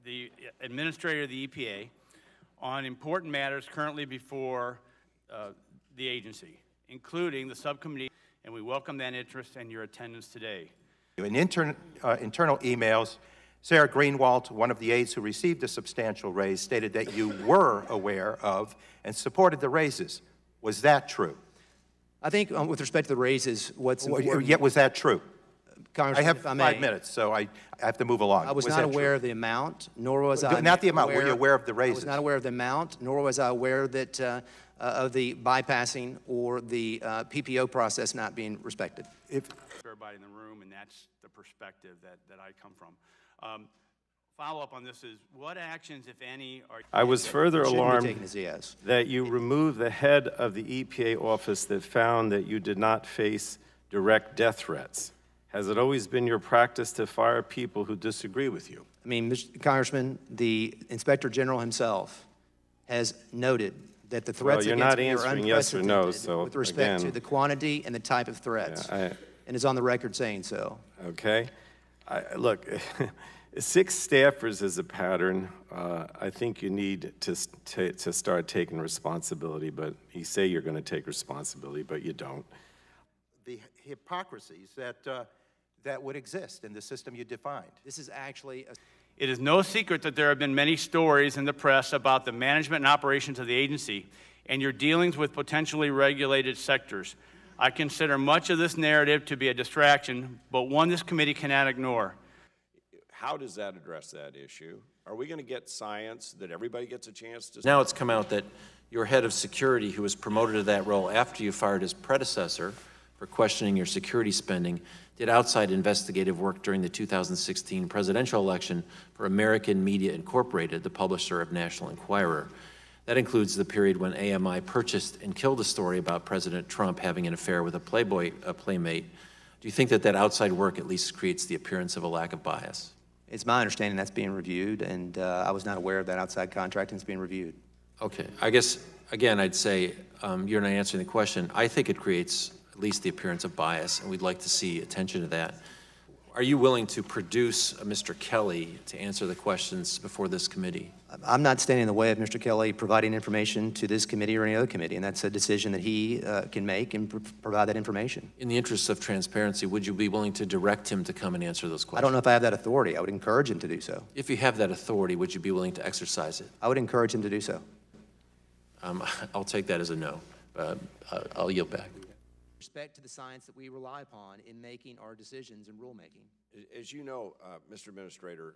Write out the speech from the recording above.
the Administrator of the EPA on important matters currently before the agency, including the subcommittee, and we welcome that interest and your attendance today. In internal emails, Sarah Greenwald, one of the aides who received a substantial raise, stated that you were aware of and supported the raises. Was that true? I think with respect to the raises, what's important... Yet was that true? Congressman, I have if I may, 5 minutes, so I have to move along. I was not aware of the amount, nor was I... Not the amount. Were you aware of the raises? I was not aware of the amount, nor was I aware that of the bypassing or the PPO process not being respected. Everybody in the room, and that's the perspective that I come from. Follow-up on this is, what actions, if any, are... I was further alarmed yes. that you removed the head of the EPA office that found that you did not face direct death threats. Has it always been your practice to fire people who disagree with you? I mean, Mr. Congressman, the Inspector General himself has noted that the threats you're against not me are answering yes or no, unprecedented so with respect again, to the quantity and the type of threats, and is on the record saying so. Okay. Look, 6 staffers is a pattern. I think you need to start taking responsibility, but you say you're going to take responsibility, but you don't. The hypocrisies that would exist in the system you defined. This is actually It is no secret that there have been many stories in the press about the management and operations of the agency and your dealings with potentially regulated sectors. I consider much of this narrative to be a distraction, but one this committee cannot ignore. How does that address that issue? Are we going to get science that everybody gets a chance to... Now it's come out that your head of security, who was promoted to that role after you fired his predecessor for questioning your security spending, did outside investigative work during the 2016 presidential election for American Media Incorporated, the publisher of National Enquirer. That includes the period when AMI purchased and killed a story about President Trump having an affair with a playmate. Do you think that that outside work at least creates the appearance of a lack of bias? It's my understanding that's being reviewed, and I was not aware of that outside contracting is being reviewed. Okay. I guess, again, I'd say you're not answering the question. I think it creates at least the appearance of bias, and we'd like to see attention to that. Are you willing to produce Mr. Kelly to answer the questions before this committee? I'm not standing in the way of Mr. Kelly providing information to this committee or any other committee, and that's a decision that he can make and provide that information. In the interest of transparency, would you be willing to direct him to come and answer those questions? I don't know if I have that authority. I would encourage him to do so. If you have that authority, would you be willing to exercise it? I would encourage him to do so. I'll take that as a no. I'll yield back. Respect to the science that we rely upon in making our decisions and rulemaking. As you know, Mr. Administrator,